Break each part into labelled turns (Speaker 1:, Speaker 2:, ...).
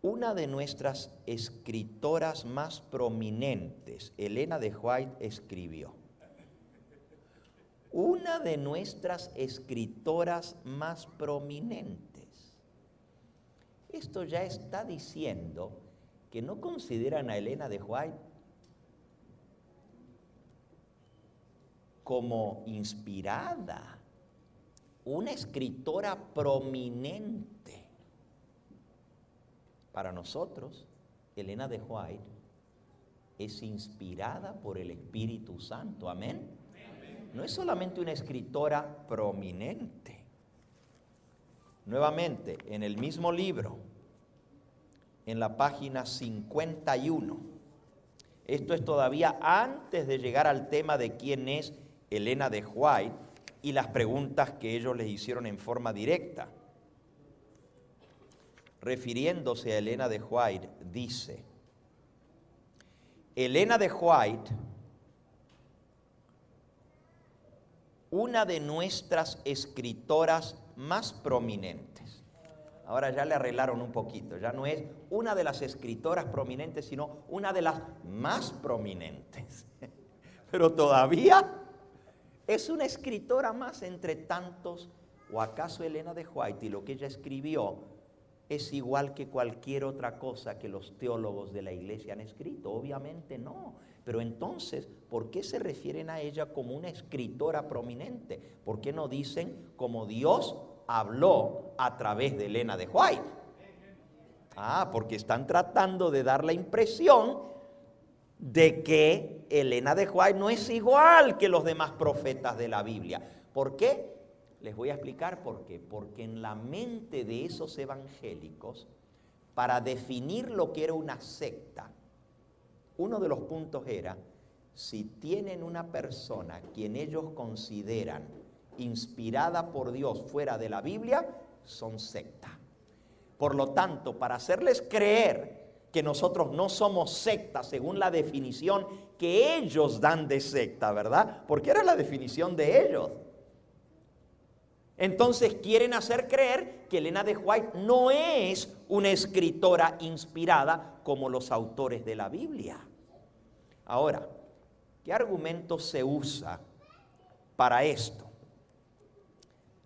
Speaker 1: Una de nuestras escritoras más prominentes, Elena de White, escribió. Una de nuestras escritoras más prominentes. Esto ya está diciendo que no consideran a Elena de White como inspirada, una escritora prominente. Para nosotros, Elena de White es inspirada por el Espíritu Santo. Amén. No es solamente una escritora prominente. Nuevamente, en el mismo libro, en la página 51, esto es todavía antes de llegar al tema de quién es Elena de White y las preguntas que ellos les hicieron en forma directa. Refiriéndose a Elena de White, dice: Elena de White, una de nuestras escritoras más prominentes. Ahora ya le arreglaron un poquito, ya no es una de las escritoras prominentes, sino una de las más prominentes. Pero todavía es una escritora más entre tantos. ¿O acaso Elena de White y lo que ella escribió es igual que cualquier otra cosa que los teólogos de la iglesia han escrito? Obviamente no. Pero entonces, ¿por qué se refieren a ella como una escritora prominente? ¿Por qué no dicen como Dios habló a través de Elena de White? Porque están tratando de dar la impresión de que Elena de White no es igual que los demás profetas de la Biblia. ¿Por qué? Les voy a explicar por qué. Porque en la mente de esos evangélicos, para definir lo que era una secta, uno de los puntos era, si tienen una persona quien ellos consideran inspirada por Dios fuera de la Biblia, son secta. Por lo tanto, para hacerles creer que nosotros no somos secta según la definición que ellos dan de secta, ¿verdad? Porque era la definición de ellos. Entonces quieren hacer creer que Elena de White no es una escritora inspirada como los autores de la Biblia. Ahora, ¿qué argumento se usa para esto?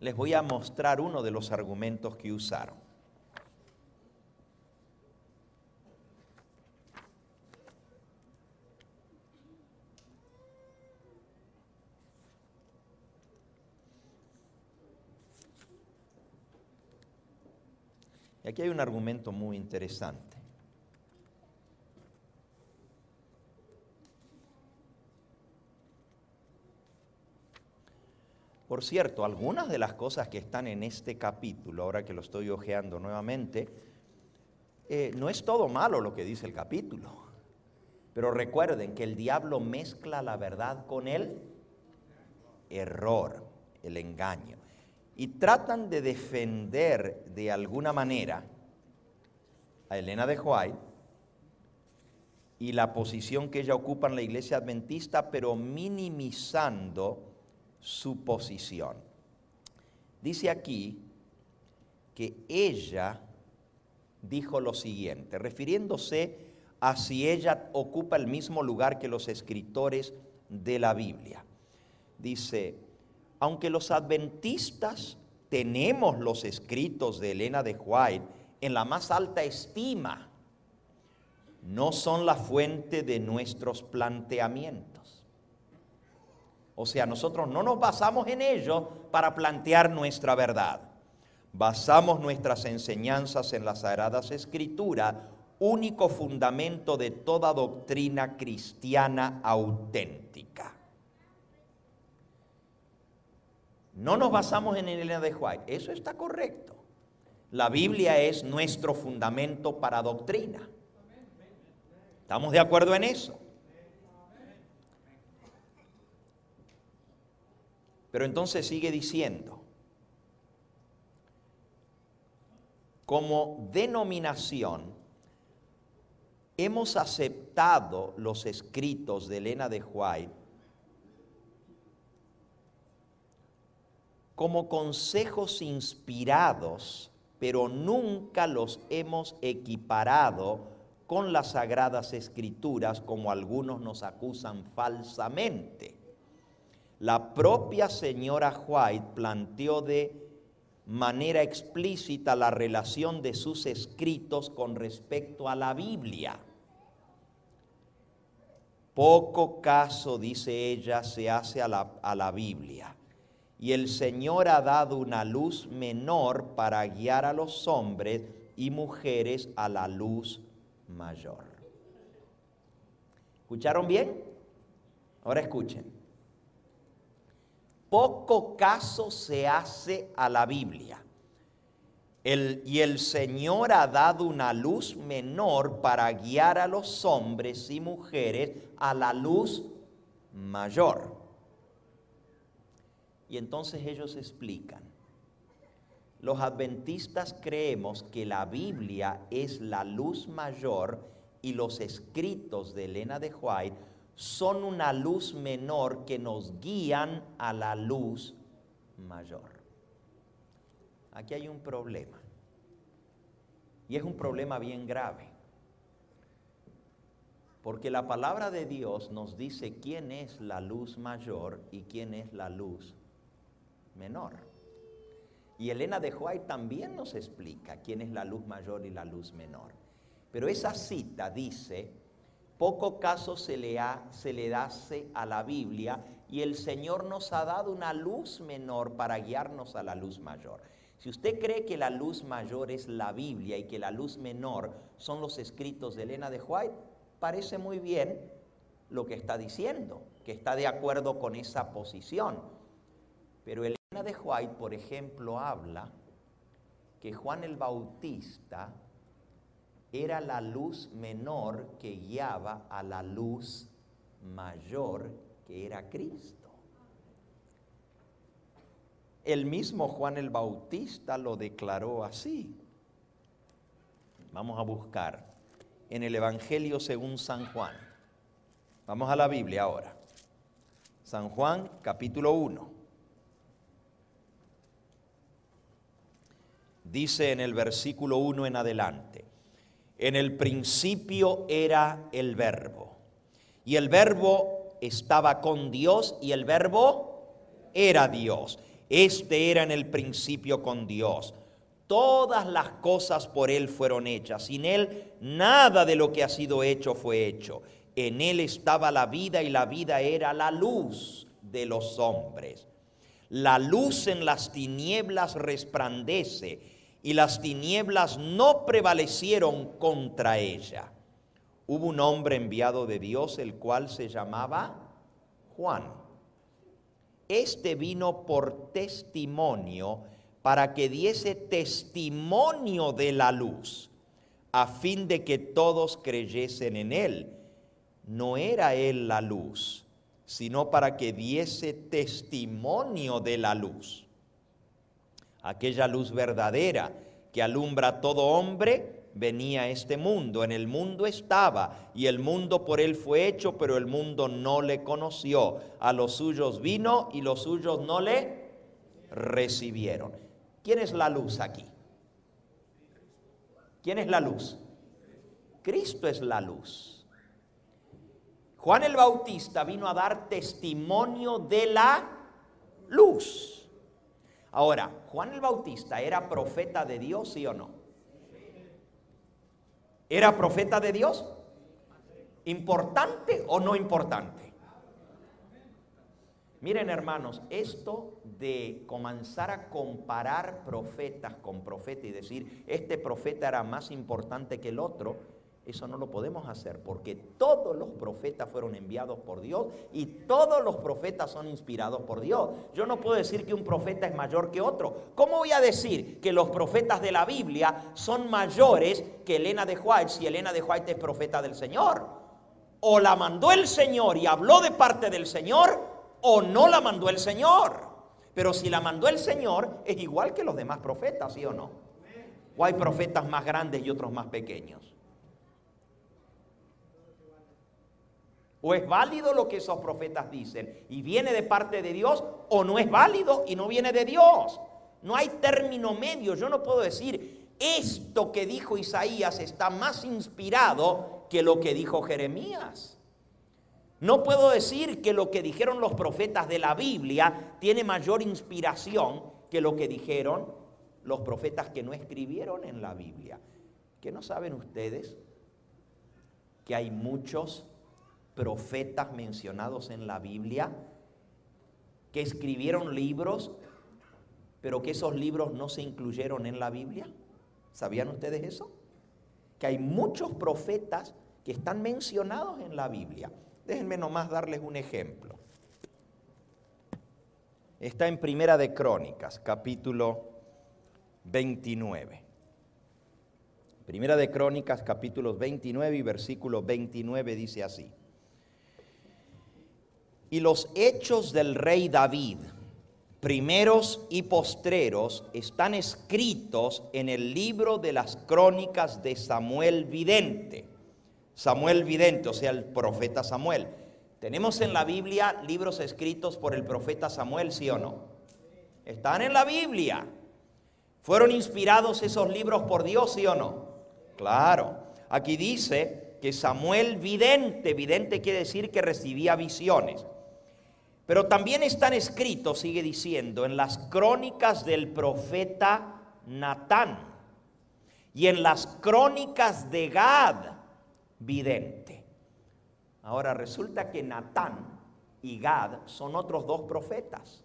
Speaker 1: Les voy a mostrar uno de los argumentos que usaron. Y aquí hay un argumento muy interesante. Por cierto, algunas de las cosas que están en este capítulo, ahora que lo estoy hojeando nuevamente, no es todo malo lo que dice el capítulo. Pero recuerden que el diablo mezcla la verdad con el error, el engaño. Y tratan de defender de alguna manera a Elena de White y la posición que ella ocupa en la iglesia adventista, pero minimizando su posición. Dice aquí que ella dijo lo siguiente, refiriéndose a si ella ocupa el mismo lugar que los escritores de la Biblia. Dice: aunque los adventistas tenemos los escritos de Elena de White en la más alta estima, no son la fuente de nuestros planteamientos. O sea, nosotros no nos basamos en ellos para plantear nuestra verdad. Basamos nuestras enseñanzas en las Sagradas Escrituras, único fundamento de toda doctrina cristiana auténtica. No nos basamos en Elena de White, eso está correcto. La Biblia es nuestro fundamento para doctrina. ¿Estamos de acuerdo en eso? Pero entonces sigue diciendo, como denominación, hemos aceptado los escritos de Elena de White como consejos inspirados pero nunca los hemos equiparado con las Sagradas Escrituras como algunos nos acusan falsamente. La propia señora White planteó de manera explícita la relación de sus escritos con respecto a la Biblia. Poco caso, dice ella, se hace a la Biblia, y el Señor ha dado una luz menor para guiar a los hombres y mujeres a la luz mayor. ¿Escucharon bien? Ahora escuchen. Poco caso se hace a la Biblia. Y el Señor ha dado una luz menor para guiar a los hombres y mujeres a la luz mayor. Y entonces ellos explican. Los adventistas creemos que la Biblia es la luz mayor y los escritos de Elena de White son una luz menor que nos guían a la luz mayor. Aquí hay un problema, y es un problema bien grave, porque la palabra de Dios nos dice quién es la luz mayor y quién es la luz menor. Y Elena de White también nos explica quién es la luz mayor y la luz menor. Pero esa cita dice: poco caso se le hace a la Biblia, y el Señor nos ha dado una luz menor para guiarnos a la luz mayor. Si usted cree que la luz mayor es la Biblia y que la luz menor son los escritos de Elena de White, parece muy bien lo que está diciendo, que está de acuerdo con esa posición. Pero Elena de White, por ejemplo, habla que Juan el Bautista era la luz menor que guiaba a la luz mayor que era Cristo. El mismo Juan el Bautista lo declaró así. Vamos a buscar en el Evangelio según San Juan. Vamos a la Biblia ahora. San Juan, capítulo 1. Dice en el versículo 1 en adelante: en el principio era el Verbo, y el Verbo estaba con Dios, y el Verbo era Dios. Este era en el principio con Dios. Todas las cosas por Él fueron hechas. Sin Él nada de lo que ha sido hecho fue hecho. En Él estaba la vida, y la vida era la luz de los hombres. La luz en las tinieblas resplandece, y las tinieblas no prevalecieron contra ella. Hubo un hombre enviado de Dios, el cual se llamaba Juan. Este vino por testimonio, para que diese testimonio de la luz, a fin de que todos creyesen en él. No era él la luz, sino para que diese testimonio de la luz. Aquella luz verdadera que alumbra a todo hombre venía a este mundo. En el mundo estaba, y el mundo por él fue hecho, pero el mundo no le conoció. A los suyos vino, y los suyos no le recibieron. ¿Quién es la luz aquí? ¿Quién es la luz? Cristo es la luz. Juan el Bautista vino a dar testimonio de la luz. Ahora, ¿Juan el Bautista era profeta de Dios, sí o no? ¿Era profeta de Dios? ¿Importante o no importante? Miren, hermanos, esto de comenzar a comparar profetas con profetas y decir, este profeta era más importante que el otro, eso no lo podemos hacer, porque todos los profetas fueron enviados por Dios y todos los profetas son inspirados por Dios. Yo no puedo decir que un profeta es mayor que otro. ¿Cómo voy a decir que los profetas de la Biblia son mayores que Elena de White si Elena de White es profeta del Señor? O la mandó el Señor y habló de parte del Señor, o no la mandó el Señor. Pero si la mandó el Señor, es igual que los demás profetas, ¿sí o no? ¿O hay profetas más grandes y otros más pequeños? ¿O es válido lo que esos profetas dicen y viene de parte de Dios, o no es válido y no viene de Dios? No hay término medio. Yo no puedo decir, esto que dijo Isaías está más inspirado que lo que dijo Jeremías. No puedo decir que lo que dijeron los profetas de la Biblia tiene mayor inspiración que lo que dijeron los profetas que no escribieron en la Biblia. ¿Qué no saben ustedes? Que hay muchos profetas mencionados en la Biblia que escribieron libros, pero que esos libros no se incluyeron en la Biblia. ¿Sabían ustedes eso? Que hay muchos profetas que están mencionados en la Biblia. Déjenme nomás darles un ejemplo. Está en Primera de Crónicas, capítulo 29. Primera de Crónicas, capítulos 29 y versículo 29 dice así: y los hechos del rey David, primeros y postreros, están escritos en el libro de las crónicas de Samuel vidente. Samuel vidente, o sea, el profeta Samuel. ¿Tenemos en la Biblia libros escritos por el profeta Samuel, sí o no? Están en la Biblia. ¿Fueron inspirados esos libros por Dios, sí o no? Claro. Aquí dice que Samuel vidente, vidente quiere decir que recibía visiones. Pero también están escritos, sigue diciendo, en las crónicas del profeta Natán y en las crónicas de Gad, vidente. Ahora resulta que Natán y Gad son otros dos profetas.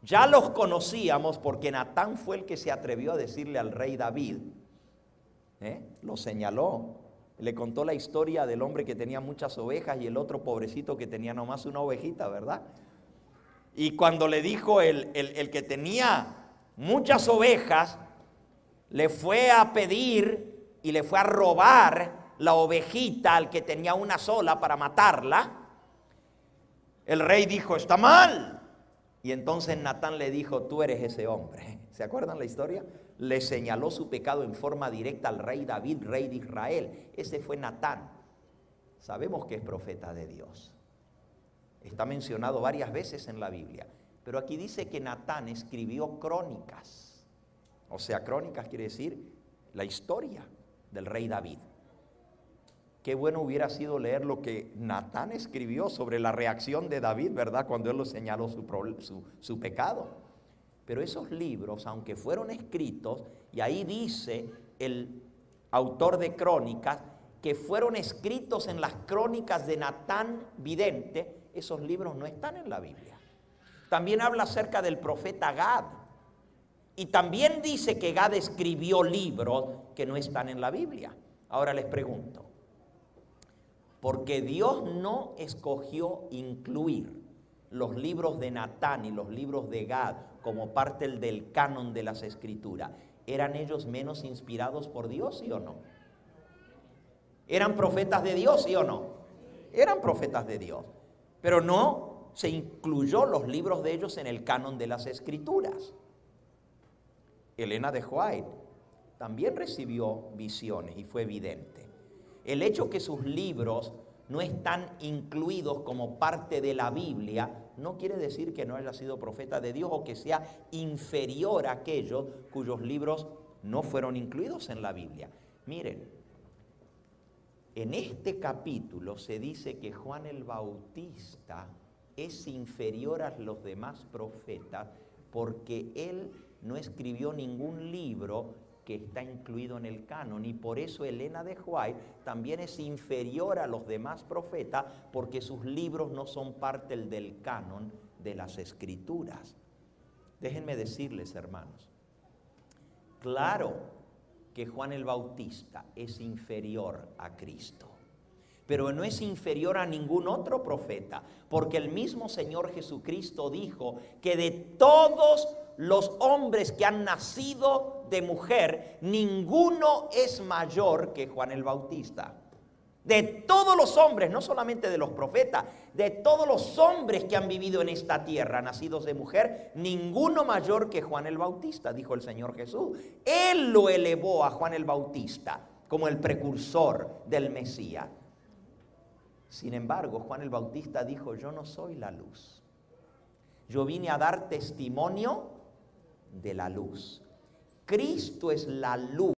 Speaker 1: Ya los conocíamos porque Natán fue el que se atrevió a decirle al rey David, lo señaló, le contó la historia del hombre que tenía muchas ovejas y el otro pobrecito que tenía nomás una ovejita, ¿verdad? Y cuando le dijo el que tenía muchas ovejas, le fue a pedir y le fue a robar la ovejita al que tenía una sola para matarla. El rey dijo, está mal. Y entonces Natán le dijo, tú eres ese hombre. ¿Se acuerdan la historia? Le señaló su pecado en forma directa al rey David, rey de Israel. Ese fue Natán. Sabemos que es profeta de Dios. Está mencionado varias veces en la Biblia. Pero aquí dice que Natán escribió crónicas. O sea, crónicas quiere decir la historia del rey David. Qué bueno hubiera sido leer lo que Natán escribió sobre la reacción de David, ¿verdad? Cuando él lo señaló su pecado. Pero esos libros, aunque fueron escritos, y ahí dice el autor de crónicas, que fueron escritos en las crónicas de Natán vidente, esos libros no están en la Biblia. También habla acerca del profeta Gad. Y también dice que Gad escribió libros que no están en la Biblia. Ahora les pregunto, porque Dios no escogió incluir los libros de Natán y los libros de Gad como parte del canon de las Escrituras, ¿eran ellos menos inspirados por Dios, sí o no? ¿Eran profetas de Dios, sí o no? Eran profetas de Dios, pero no se incluyó los libros de ellos en el canon de las Escrituras. Elena de White también recibió visiones y fue vidente. El hecho que sus libros no están incluidos como parte de la Biblia no quiere decir que no haya sido profeta de Dios o que sea inferior a aquellos cuyos libros no fueron incluidos en la Biblia. Miren, en este capítulo se dice que Juan el Bautista es inferior a los demás profetas porque él no escribió ningún libro que está incluido en el canon, y por eso Elena de White también es inferior a los demás profetas porque sus libros no son parte del canon de las Escrituras. Déjenme decirles, hermanos, claro que Juan el Bautista es inferior a Cristo, pero no es inferior a ningún otro profeta, porque el mismo Señor Jesucristo dijo que de todos los hombres que han nacido de mujer, ninguno es mayor que Juan el Bautista. De todos los hombres, no solamente de los profetas, de todos los hombres que han vivido en esta tierra, nacidos de mujer, ninguno mayor que Juan el Bautista, dijo el Señor Jesús. Él lo elevó a Juan el Bautista como el precursor del Mesías. Sin embargo, Juan el Bautista dijo, yo no soy la luz. Yo vine a dar testimonio de la luz. Cristo es la luz